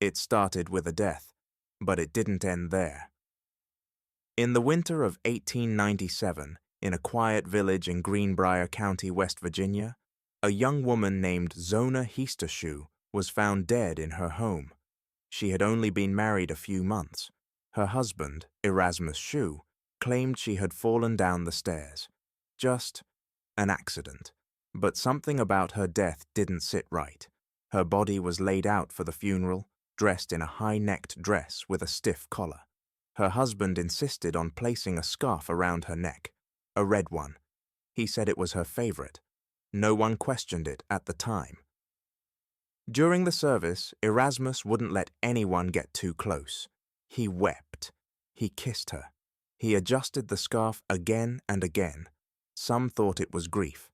It started with a death, but it didn't end there. In the winter of 1897, in a quiet village in Greenbrier County, West Virginia, a young woman named Zona Heastershoe was found dead in her home. She had only been married a few months. Her husband, Erasmus Shue, claimed she had fallen down the stairs. Just an accident. But something about her death didn't sit right. Her body was laid out for the funeral, dressed in a high-necked dress with a stiff collar. Her husband insisted on placing a scarf around her neck, a red one. He said it was her favorite. No one questioned it at the time. During the service, Erasmus wouldn't let anyone get too close. He wept. He kissed her. He adjusted the scarf again and again. Some thought it was grief.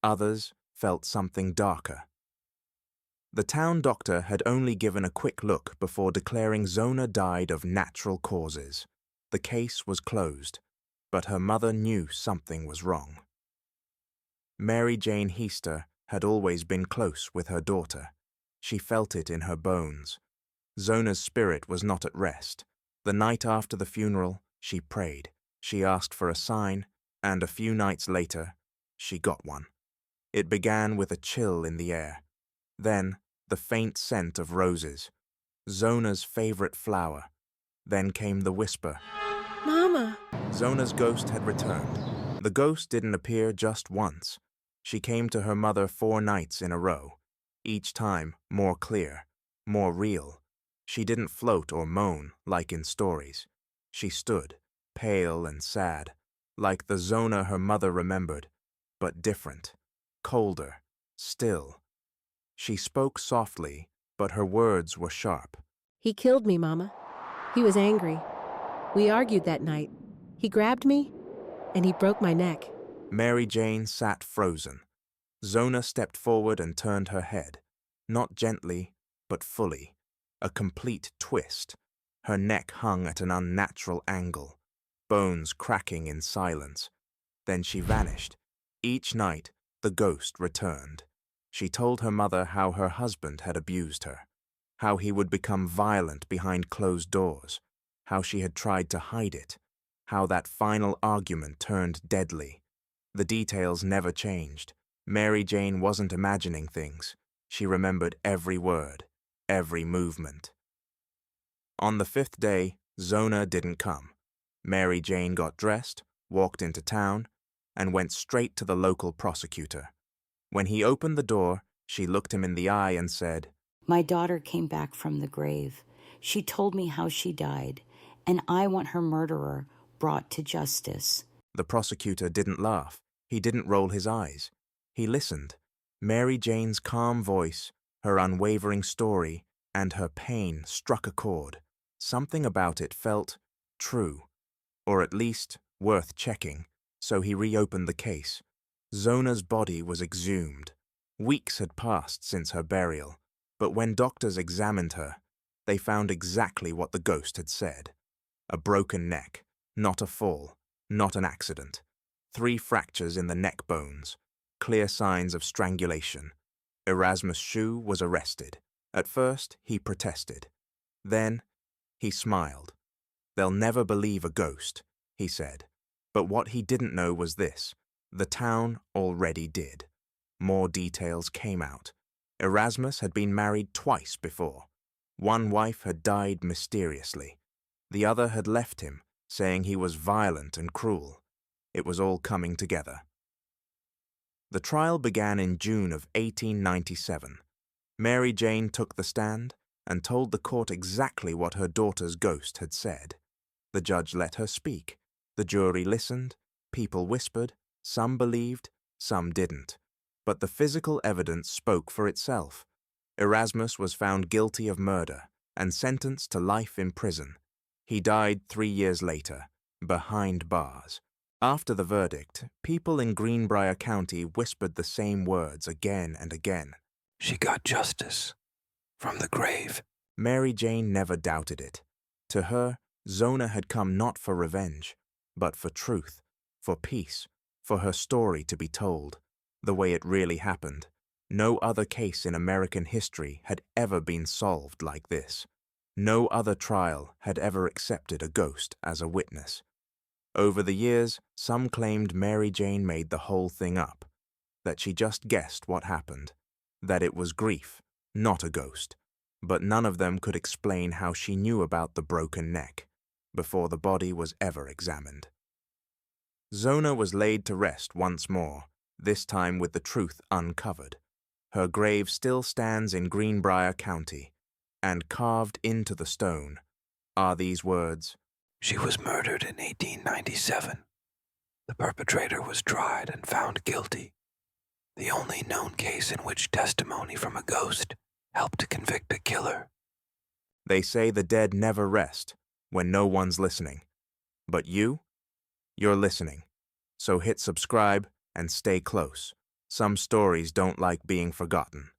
Others felt something darker. The town doctor had only given a quick look before declaring Zona died of natural causes. The case was closed, but her mother knew something was wrong. Mary Jane Heaster had always been close with her daughter. She felt it in her bones. Zona's spirit was not at rest. The night after the funeral, she prayed. She asked for a sign, and a few nights later, she got one. It began with a chill in the air. Then, the faint scent of roses, Zona's favorite flower. Then came the whisper. Mama! Zona's ghost had returned. The ghost didn't appear just once. She came to her mother 4 nights in a row, each time more clear, more real. She didn't float or moan like in stories. She stood, pale and sad, like the Zona her mother remembered, but different, colder, still. She spoke softly, but her words were sharp. He killed me, Mama. He was angry. We argued that night. He grabbed me, and he broke my neck. Mary Jane sat frozen. Zona stepped forward and turned her head, not gently, but fully, a complete twist. Her neck hung at an unnatural angle, bones cracking in silence. Then she vanished. Each night, the ghost returned. She told her mother how her husband had abused her, how he would become violent behind closed doors, how she had tried to hide it, how that final argument turned deadly. The details never changed. Mary Jane wasn't imagining things. She remembered every word, every movement. On the 5th day, Zona didn't come. Mary Jane got dressed, walked into town, and went straight to the local prosecutor. When he opened the door, she looked him in the eye and said, "My daughter came back from the grave. She told me how she died, and I want her murderer brought to justice." The prosecutor didn't laugh. He didn't roll his eyes. He listened. Mary Jane's calm voice, her unwavering story, and her pain struck a chord. Something about it felt true, or at least worth checking, so he reopened the case. Zona's body was exhumed. Weeks had passed since her burial, but when doctors examined her, they found exactly what the ghost had said. A broken neck, not a fall, not an accident. 3 fractures in the neck bones, clear signs of strangulation. Erasmus Shue was arrested. At first, he protested. Then, he smiled. "They'll never believe a ghost," he said. But what he didn't know was this. The town already did. More details came out. Erasmus had been married twice before. One wife had died mysteriously. The other had left him, saying he was violent and cruel. It was all coming together. The trial began in June of 1897. Mary Jane took the stand and told the court exactly what her daughter's ghost had said. The judge let her speak. The jury listened. People whispered. Some believed, some didn't. But the physical evidence spoke for itself. Erasmus was found guilty of murder and sentenced to life in prison. He died 3 years later, behind bars. After the verdict, people in Greenbrier County whispered the same words again and again. "She got justice from the grave." Mary Jane never doubted it. To her, Zona had come not for revenge, but for truth, for peace, for her story to be told, the way it really happened. No other case in American history had ever been solved like this. No other trial had ever accepted a ghost as a witness. Over the years, some claimed Mary Jane made the whole thing up, that she just guessed what happened, that it was grief, not a ghost, but none of them could explain how she knew about the broken neck before the body was ever examined. Zona was laid to rest once more, this time with the truth uncovered. Her grave still stands in Greenbrier County, and carved into the stone are these words: She was murdered in 1897. The perpetrator was tried and found guilty. The only known case in which testimony from a ghost helped to convict a killer. They say the dead never rest when no one's listening. But you're listening. So hit subscribe and stay close. Some stories don't like being forgotten.